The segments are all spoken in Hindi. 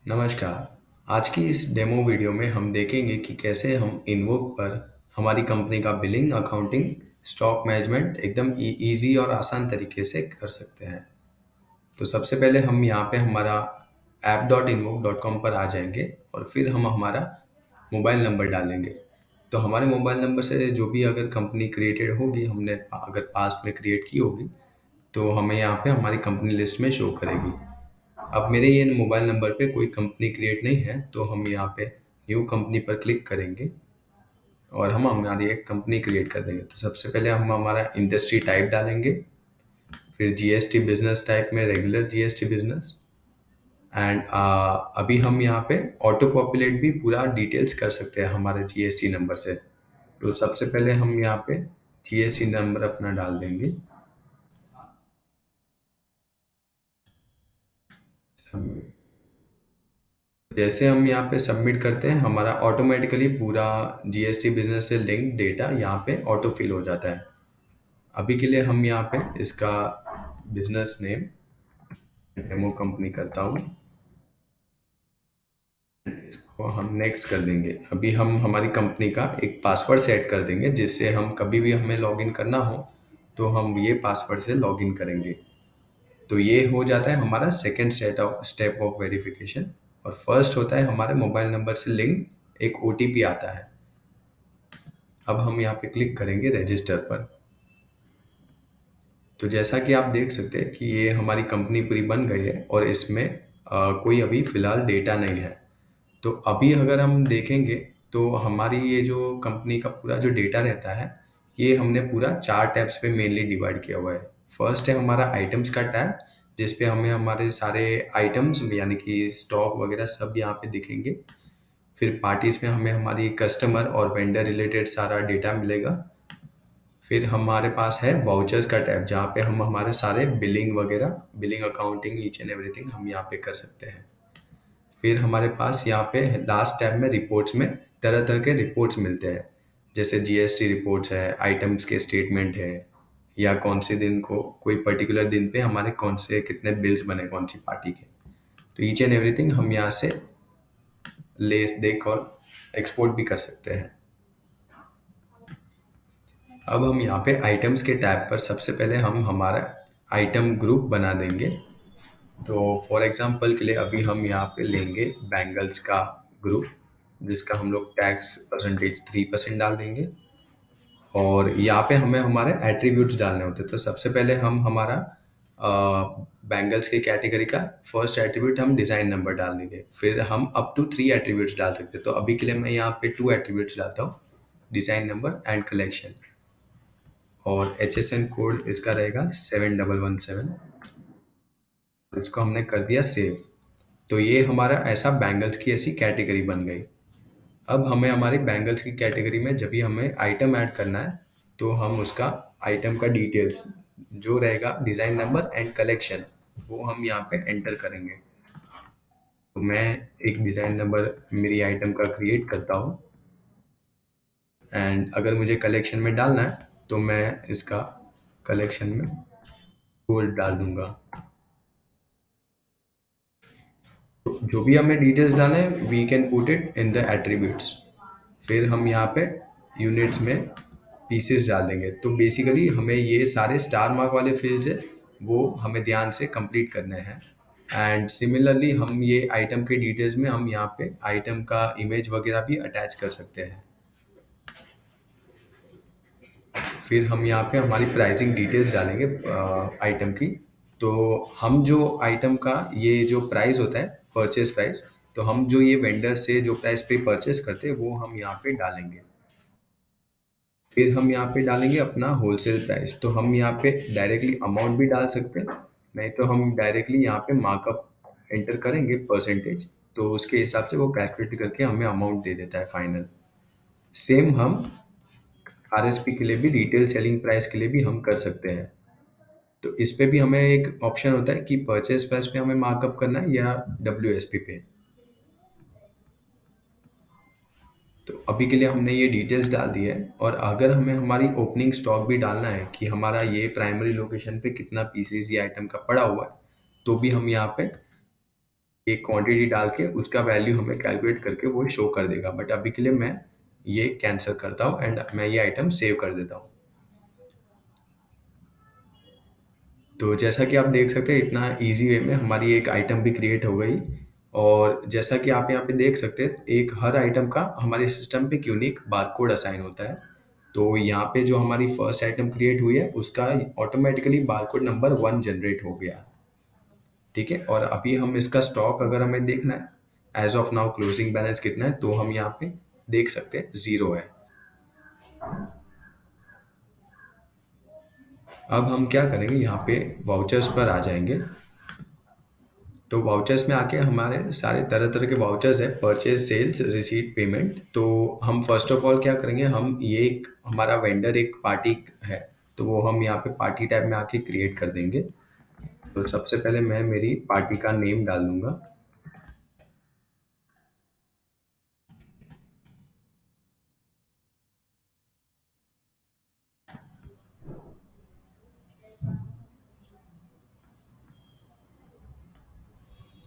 नमस्कार। आज की इस डेमो वीडियो में हम देखेंगे कि कैसे हम इन्वोक पर हमारी कंपनी का बिलिंग, अकाउंटिंग, स्टॉक मैनेजमेंट एकदम इजी और आसान तरीके से कर सकते हैं। तो सबसे पहले हम यहाँ पे हमारा app.invoke.com पर आ जाएंगे और फिर हम हमारा मोबाइल नंबर डालेंगे। तो हमारे मोबाइल नंबर से जो भी अगर कंपनी क्रिएटेड होगी, हमने अगर पास्ट में क्रिएट की होगी, तो हमें यहाँ पे हमारी कंपनी लिस्ट में शो करेगी। अब मेरे ये मोबाइल नंबर पे कोई कंपनी क्रिएट नहीं है, तो हम यहाँ पे न्यू कंपनी पर क्लिक करेंगे और हम हमारी एक कंपनी क्रिएट कर देंगे। तो सबसे पहले हम हमारा इंडस्ट्री टाइप डालेंगे, फिर जीएसटी बिजनेस टाइप में रेगुलर जीएसटी बिजनेस। एंड अभी हम यहाँ पे ऑटो पॉपुलेट भी पूरा डिटेल्स कर सकते हैं हमारे जीएसटी नंबर से। तो सबसे पहले हम यहाँ पे जीएसटी नंबर अपना डाल देंगे। जैसे हम यहाँ पे सबमिट करते हैं, हमारा ऑटोमेटिकली पूरा जीएसटी बिजनेस से लिंक डेटा यहाँ पे ऑटो फिल हो जाता है। अभी के लिए हम यहाँ पे इसका बिजनेस नेम डेमो कंपनी करता हूँ, इसको हम नेक्स्ट कर देंगे। अभी हम हमारी कंपनी का एक पासवर्ड सेट कर देंगे, जिससे हम कभी भी हमें लॉगिन करना हो तो हम ये पासवर्ड से लॉगिन करेंगे। तो ये हो जाता है हमारा सेकेंड स्टेप ऑफ वेरिफिकेशन। और फर्स्ट होता है हमारे मोबाइल नंबर से लिंक एक ओटीपी आता है। अब हम यहाँ पे क्लिक करेंगे रजिस्टर पर। तो जैसा कि आप देख सकते हैं कि ये हमारी कंपनी पूरी बन गई है और इसमें कोई अभी फ़िलहाल डेटा नहीं है। तो अभी अगर हम देखेंगे तो हमारी ये जो कंपनी का पूरा जो डेटा रहता है, ये हमने पूरा 4 टैब्स पे मेनली डिवाइड किया हुआ है। फर्स्ट है हमारा आइटम्स का टैब, जिस पे हमें हमारे सारे आइटम्स यानी कि स्टॉक वगैरह सब यहाँ पे दिखेंगे। फिर पार्टीज में हमें हमारी कस्टमर और वेंडर रिलेटेड सारा डेटा मिलेगा। फिर हमारे पास है वाउचर्स का टैब, जहाँ पे हम हमारे सारे बिलिंग वगैरह, billing, accounting, each and everything हम यहाँ पे कर सकते हैं। फिर हमारे पास यहाँ पे लास्ट टैब में रिपोर्ट्स में तरह तरह के रिपोर्ट्स मिलते हैं, जैसे जीएसटी रिपोर्ट्स है, आइटम्स के स्टेटमेंट है, या कौन से दिन को, कोई पर्टिकुलर दिन पे हमारे कौन से कितने बिल्स बने कौन सी पार्टी के। तो ईच एंड एवरीथिंग हम यहाँ से ले देख और एक्सपोर्ट भी कर सकते हैं। अब हम यहाँ पे आइटम्स के टैब पर सबसे पहले हम हमारा आइटम ग्रुप बना देंगे। तो फॉर एग्जांपल के लिए अभी हम यहाँ पे लेंगे बैंगल्स का ग्रुप, जिसका हम लोग टैक्स परसेंटेज 3% डाल देंगे। और यहाँ पे हमें हमारे एट्रीब्यूट्स डालने होते हैं। तो सबसे पहले हम हमारा बैंगल्स के कैटेगरी का फर्स्ट एट्रीब्यूट हम डिज़ाइन नंबर डाल देंगे। फिर हम अप टू 3 एट्रीब्यूट्स डाल सकते हैं। तो अभी के लिए मैं यहाँ पे 2 एट्रीब्यूट्स डालता हूँ, डिज़ाइन नंबर एंड कलेक्शन। और HSN कोड इसका रहेगा 7117। इसको हमने कर दिया सेव। तो ये हमारा ऐसा बैंगल्स की ऐसी कैटेगरी बन गई। अब हमें हमारी बैंगल्स की कैटेगरी में जब भी हमें आइटम ऐड करना है, तो हम उसका आइटम का डिटेल्स जो रहेगा, डिज़ाइन नंबर एंड कलेक्शन, वो हम यहाँ पे एंटर करेंगे। तो मैं एक डिज़ाइन नंबर मेरी आइटम का क्रिएट करता हूँ, एंड अगर मुझे कलेक्शन में डालना है तो मैं इसका कलेक्शन में गोल्ड डाल दूंगा। तो जो भी हमें डिटेल्स डालें, we can put it in the attributes. फिर हम यहाँ पे यूनिट्स में पीसेस डाल देंगे। तो बेसिकली हमें ये सारे स्टार मार्क वाले फील्ड्स है, वो हमें ध्यान से कंप्लीट करने हैं। एंड सिमिलरली हम ये आइटम के डिटेल्स में हम यहाँ पे आइटम का इमेज वगैरह भी अटैच कर सकते हैं। फिर हम यहाँ पे हमारी प्राइसिंग डिटेल्स डालेंगे आइटम की। तो हम जो आइटम का ये जो प्राइस होता है, परचेज प्राइस, तो हम जो ये वेंडर से जो प्राइस पे परचेज करते हैं, वो हम यहाँ पे डालेंगे। फिर हम यहाँ पे डालेंगे अपना होलसेल प्राइस। तो हम यहाँ पे डायरेक्टली अमाउंट भी डाल सकते हैं, नहीं तो हम डायरेक्टली यहाँ पे मार्कअप एंटर करेंगे परसेंटेज, तो उसके हिसाब से वो कैलकुलेट करके हमें अमाउंट दे देता है फाइनल। सेम हम आरएसपी के लिए भी, रिटेल सेलिंग प्राइस के लिए भी हम कर सकते हैं। तो इस पे भी हमें एक ऑप्शन होता है कि परचेज प्राइस पे हमें मार्कअप करना है या डब्ल्यूएसपी पे। तो अभी के लिए हमने ये डिटेल्स डाल दी है। और अगर हमें हमारी ओपनिंग स्टॉक भी डालना है कि हमारा ये प्राइमरी लोकेशन पे कितना पीसीस ये आइटम का पड़ा हुआ है, तो भी हम यहाँ पे एक क्वांटिटी डाल के उसका वैल्यू हमें कैलकुलेट करके वो शो कर देगा। बट अभी के लिए मैं ये कैंसिल करता हूँ एंड मैं ये आइटम सेव कर देता हूँ। तो जैसा कि आप देख सकते हैं इतना इजी वे में हमारी एक आइटम भी क्रिएट हो गई। और जैसा कि आप यहाँ पे देख सकते हैं एक हर आइटम का हमारे सिस्टम पे एक यूनिक बारकोड असाइन होता है। तो यहाँ पे जो हमारी फर्स्ट आइटम क्रिएट हुई है उसका ऑटोमेटिकली बारकोड नंबर 1 जनरेट हो गया। ठीक है, और अभी हम इसका स्टॉक अगर हमें देखना है as of now closing balance कितना है तो हम यहाँ पे देख सकते हैं 0 है। अब हम क्या करेंगे, यहाँ पे वाउचर्स पर आ जाएंगे। तो वाउचर्स में आके हमारे सारे तरह तरह के वाउचर्स है, परचेज, सेल्स, रिसीट, पेमेंट। तो हम फर्स्ट ऑफ ऑल क्या करेंगे, हम ये एक हमारा वेंडर एक पार्टी है तो वो हम यहाँ पे पार्टी टैब में आके क्रिएट कर देंगे। तो सबसे पहले मैं मेरी पार्टी का नेम डाल दूंगा।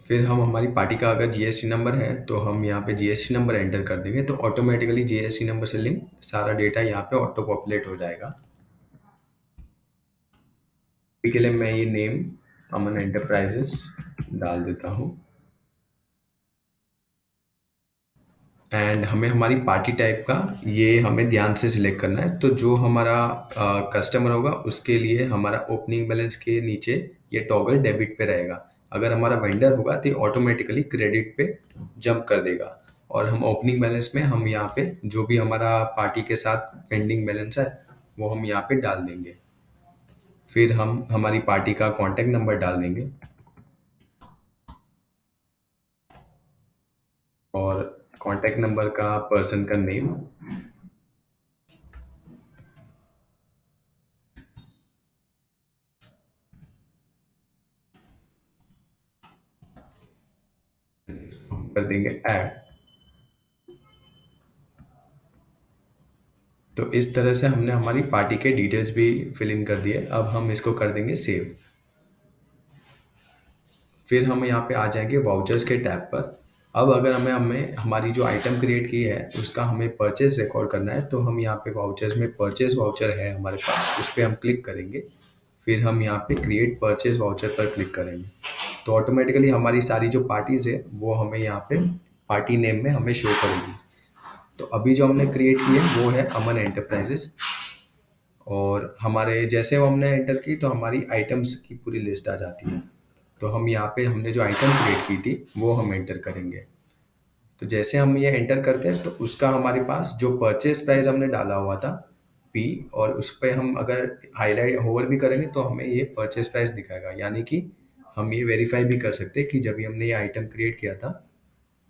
फिर हम हमारी पार्टी का अगर जीएसटी नंबर है तो हम यहाँ पे जीएसटी नंबर एंटर कर देंगे तो ऑटोमेटिकली जीएसटी नंबर से लिंक सारा डेटा यहाँ पे ऑटो पॉपुलेट हो जाएगा। अभी के लिए मैं ये नेम अमन एंटरप्राइजेस डाल देता हूँ। एंड हमें हमारी पार्टी टाइप का ये हमें ध्यान से सिलेक्ट करना है। तो जो हमारा कस्टमर होगा उसके लिए हमारा ओपनिंग बैलेंस के नीचे ये टॉगल डेबिट पे रहेगा। अगर हमारा वेंडर होगा तो ऑटोमेटिकली क्रेडिट पे जंप कर देगा। और हम ओपनिंग बैलेंस में हम यहाँ पे जो भी हमारा पार्टी के साथ पेंडिंग बैलेंस है वो हम यहाँ पे डाल देंगे। फिर हम हमारी पार्टी का कॉन्टैक्ट नंबर डाल देंगे और कॉन्टैक्ट नंबर का पर्सन का नेम, कर देंगे ऐड। तो इस तरह से हमने हमारी पार्टी के डिटेल्स भी फिल इन कर दिए। अब हम इसको कर देंगे सेव। फिर हम यहाँ पे आ जाएंगे वाउचर्स के टैब पर। अब अगर हमें हमें हमारी जो आइटम क्रिएट की है उसका हमें परचेज रिकॉर्ड करना है तो हम यहाँ पे वाउचर्स में परचेज वाउचर है हमारे पास, उस पर हम क्लिक करेंगे। फिर हम यहाँ पे क्रिएट परचेज वाउचर पर क्लिक करेंगे तो ऑटोमेटिकली हमारी सारी जो पार्टीज है वो हमें यहाँ पे पार्टी नेम में हमें शो करेगी। तो अभी जो हमने क्रिएट की है वो है अमन एंटरप्राइजेस। और हमारे जैसे वो हमने एंटर की तो हमारी आइटम्स की पूरी लिस्ट आ जाती है। तो हम यहाँ पे हमने जो आइटम क्रिएट की थी वो हम एंटर करेंगे। तो जैसे हम ये एंटर करते हैं तो उसका हमारे पास जो परचेज प्राइस हमने डाला हुआ था पी, और उस पर हम अगर हाईलाइट होवर भी करेंगे तो हमें ये परचेज प्राइस दिखाएगा। यानी कि हम ये वेरीफाई भी कर सकते हैं कि जब भी हमने ये आइटम क्रिएट किया था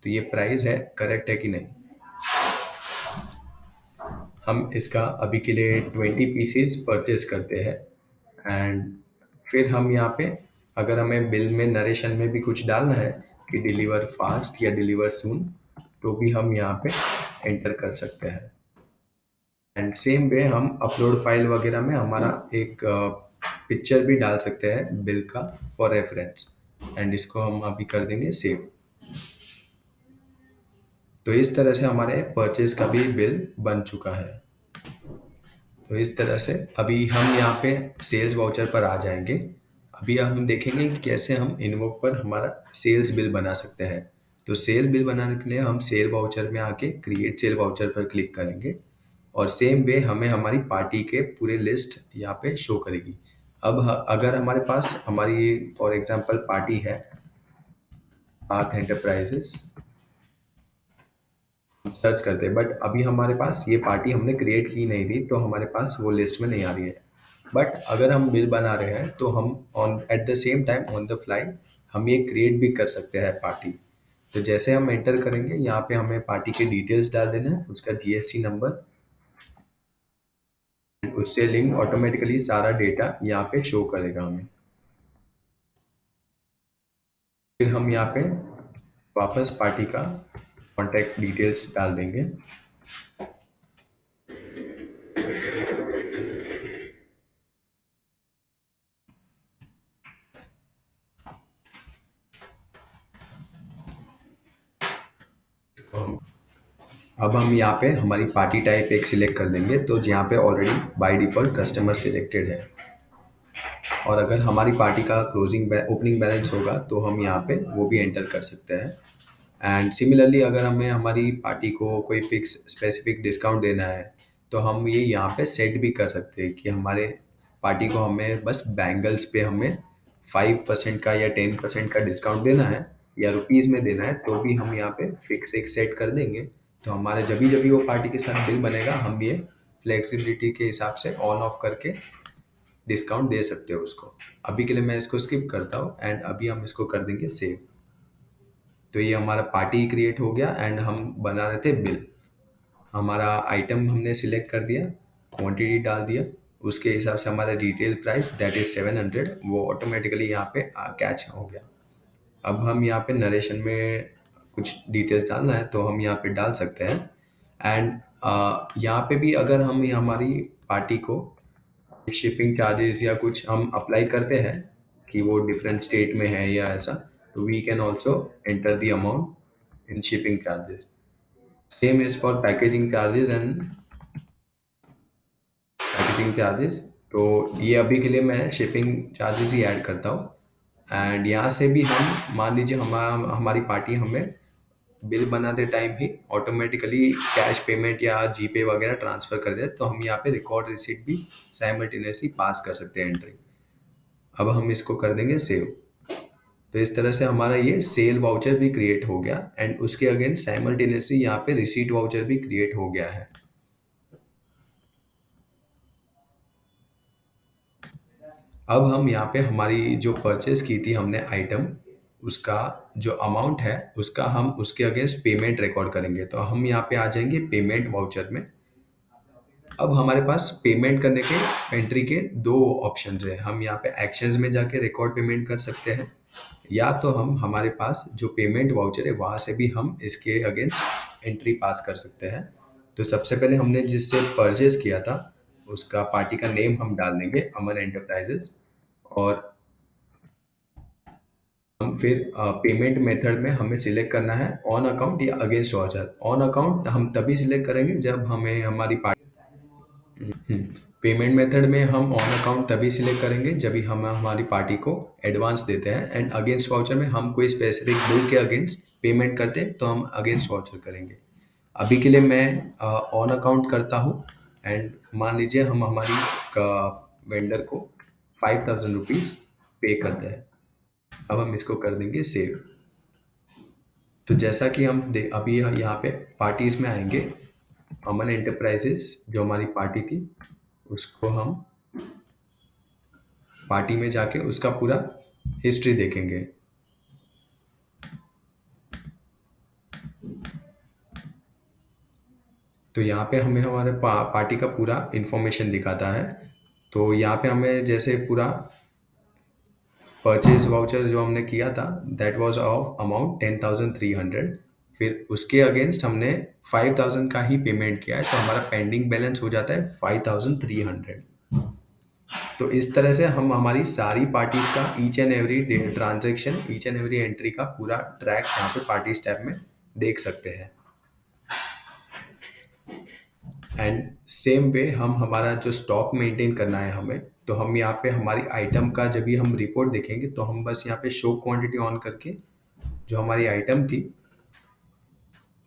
तो ये प्राइस है करेक्ट है कि नहीं। हम इसका अभी के लिए 20 पीसीज परचेज करते हैं। एंड फिर हम यहाँ पे अगर हमें बिल में नरेशन में भी कुछ डालना है कि डिलीवर फास्ट या डिलीवर सून तो भी हम यहाँ पे एंटर कर सकते हैं। एंड सेम वे हम अपलोड फाइल वगैरह में हमारा एक पिक्चर भी डाल सकते हैं बिल का फॉर रेफरेंस। एंड इसको हम अभी कर देंगे सेव। तो इस तरह से हमारे परचेज का भी बिल बन चुका है। तो इस तरह से अभी हम यहाँ पे सेल्स वाउचर पर आ जाएंगे। अभी हम देखेंगे कि कैसे हम इनवॉक पर हमारा सेल्स बिल बना सकते हैं। तो सेल बिल बनाने के लिए हम सेल वाउचर में आके क्रिएट सेल वाउचर पर क्लिक करेंगे और सेम वे हमें हमारी पार्टी के पूरे लिस्ट यहाँ पे शो करेगी। अब अगर हमारे पास हमारी फॉर एग्जांपल पार्टी है पार्थ एंटरप्राइजेस, सर्च करते हैं बट अभी हमारे पास ये पार्टी हमने क्रिएट की नहीं थी तो हमारे पास वो लिस्ट में नहीं आ रही है। बट अगर हम बिल बना रहे हैं तो हम on at the same time on the fly हम ये क्रिएट भी कर सकते हैं पार्टी। तो जैसे हम एंटर करेंगे यहाँ पे हमें पार्टी के डिटेल्स डाल देना है, उसका जीएसटी नंबर, उससे लिंक ऑटोमेटिकली सारा डेटा यहाँ पे शो करेगा हमें। फिर हम यहाँ पे वापस पार्टी का कॉन्टैक्ट डिटेल्स डाल देंगे। अब हम यहाँ पे हमारी पार्टी टाइप एक सिलेक्ट कर देंगे, तो यहाँ पे already by default customer selected है। और अगर हमारी पार्टी का ओपनिंग बैलेंस होगा तो हम यहाँ पे वो भी एंटर कर सकते हैं। एंड सिमिलरली अगर हमें हमारी पार्टी को कोई फिक्स स्पेसिफिक डिस्काउंट देना है, तो हम ये यहाँ पे सेट भी कर सकते हैं कि हमारे पार्टी को हमें बस बैंगल्स पे हमें 5% का या 10% का डिस्काउंट देना है या रुपीज़ में देना है, तो भी हम यहाँ पे फिक्स एक सेट कर देंगे। तो हमारे जब भी वो पार्टी के साथ बिल बनेगा, हम ये फ्लेक्सिबिलिटी के हिसाब से ऑन ऑफ करके डिस्काउंट दे सकते हो उसको। अभी के लिए मैं इसको स्किप करता हूँ एंड अभी हम इसको कर देंगे सेव। तो ये हमारा पार्टी क्रिएट हो गया एंड हम बना रहे थे बिल। हमारा आइटम हमने सिलेक्ट कर दिया, क्वांटिटी डाल दिया, उसके हिसाब से हमारा रिटेल प्राइस दैट इज़ 700 वो ऑटोमेटिकली यहाँ पे कैच हो गया। अब हम यहाँ पे नरेशन में कुछ डिटेल्स डालना है तो हम यहाँ पे डाल सकते हैं। एंड यहाँ पे भी अगर हम हमारी पार्टी को शिपिंग चार्जेस या कुछ हम अप्लाई करते हैं कि वो डिफरेंट स्टेट में है या ऐसा, तो we can also enter the amount in shipping charges. Same is for packaging charges and packaging charges. तो ये अभी के लिए मैं शिपिंग चार्जेस ही ऐड करता हूँ। एंड यहाँ से भी हम मान लीजिए हमारी पार्टी हमें बिल बनाते टाइम ही ऑटोमेटिकली कैश पेमेंट या जीपे वगैरह ट्रांसफ़र कर दे, तो हम यहाँ पे रिकॉर्ड रिसीट भी साइमल्टेनियसली पास कर सकते हैं एंट्री। अब हम इसको कर देंगे सेव। तो इस तरह से हमारा ये सेल वाउचर भी क्रिएट हो गया एंड उसके अगेंस्ट साइमल्टेनियसली यहाँ पे रिसीट वाउचर भी क्रिएट हो गया है। अब हम यहाँ पे हमारी जो परचेस की थी हमने आइटम, उसका जो अमाउंट है उसका हम उसके अगेंस्ट पेमेंट रिकॉर्ड करेंगे। तो हम यहाँ पे आ जाएंगे पेमेंट वाउचर में। अब हमारे पास पेमेंट करने के एंट्री के दो ऑप्शंस हैं। हम यहाँ पे एक्शंस में जाके रिकॉर्ड पेमेंट कर सकते हैं, या तो हम हमारे पास जो पेमेंट वाउचर है वहाँ से भी हम इसके अगेंस्ट एंट्री पास कर सकते हैं। तो सबसे पहले हमने जिससे परचेज किया था उसका पार्टी का नेम हम डाल देंगे अमन एंटरप्राइजेस। और हम फिर पेमेंट मेथड में हमें सिलेक्ट करना है ऑन अकाउंट या अगेंस्ट वाउचर। ऑन अकाउंट हम तभी सिलेक्ट करेंगे जब हमें हमारी पार्टी पेमेंट मेथड में हम ऑन अकाउंट तभी सिलेक्ट करेंगे जब भी हम हमारी पार्टी को एडवांस देते हैं। एंड अगेंस्ट वाउचर में हम कोई स्पेसिफिक बिल के अगेंस्ट पेमेंट करते हैं तो हम अगेंस्ट वाउचर करेंगे। अभी के लिए मैं ऑन अकाउंट करता हूँ एंड मान लीजिए हम हमारी वेंडर को 5000 रुपीज़ पे करते हैं। अब हम इसको कर देंगे सेव। तो जैसा कि हम अभी यहाँ पे पार्टीज में आएंगे, अमन एंटरप्राइजेस जो हमारी पार्टी थी उसको हम पार्टी में जाके उसका पूरा हिस्ट्री देखेंगे। तो यहाँ पे हमें हमारे पार्टी का पूरा इन्फॉर्मेशन दिखाता है। तो यहाँ पे हमें जैसे पूरा परचेज वाउचर जो हमने किया था दैट वाज ऑफ अमाउंट 10,300। फिर उसके अगेंस्ट हमने 5,000 का ही पेमेंट किया है, तो हमारा पेंडिंग बैलेंस हो जाता है 5,300। तो इस तरह से हम हमारी सारी पार्टीज का each and every transaction, each and every entry का पूरा ट्रैक यहाँ पे पार्टीज टैब में देख सकते हैं। एंड सेम वे हम हमारा जो स्टॉक मेंटेन करना है हमें, तो हम यहाँ पे हमारी आइटम का जब भी हम रिपोर्ट देखेंगे तो हम बस यहाँ पे शो क्वांटिटी ऑन करके जो हमारी आइटम थी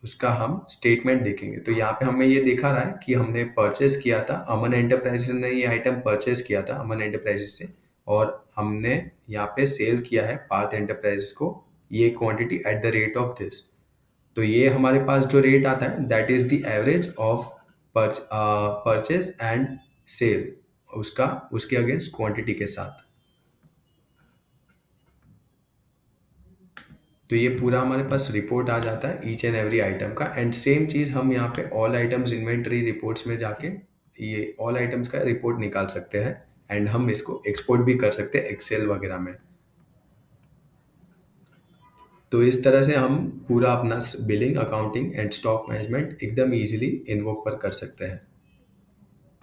उसका हम स्टेटमेंट देखेंगे। तो यहाँ पे हमें ये दिखा रहा है कि हमने परचेस किया था, अमन एंटरप्राइजेस ने ये आइटम परचेस किया था अमन एंटरप्राइजेस से, और हमने यहाँ पे सेल किया है पार्थ एंटरप्राइजेस को ये quantity at the rate of this. तो ये हमारे पास जो रेट आता है that is the average of purchase and sale, उसका उसके अगेंस्ट क्वांटिटी के साथ। तो ये पूरा हमारे पास रिपोर्ट आ जाता है ईच एंड एवरी आइटम का। एंड सेम चीज़ हम यहाँ पे ऑल आइटम्स इन्वेंटरी रिपोर्ट्स में जाके ये ऑल आइटम्स का रिपोर्ट निकाल सकते हैं एंड हम इसको एक्सपोर्ट भी कर सकते हैं एक्सेल वगैरह में। तो इस तरह से हम पूरा अपना billing, accounting and stock management एकदम इजीली इन्वोक पर कर सकते हैं।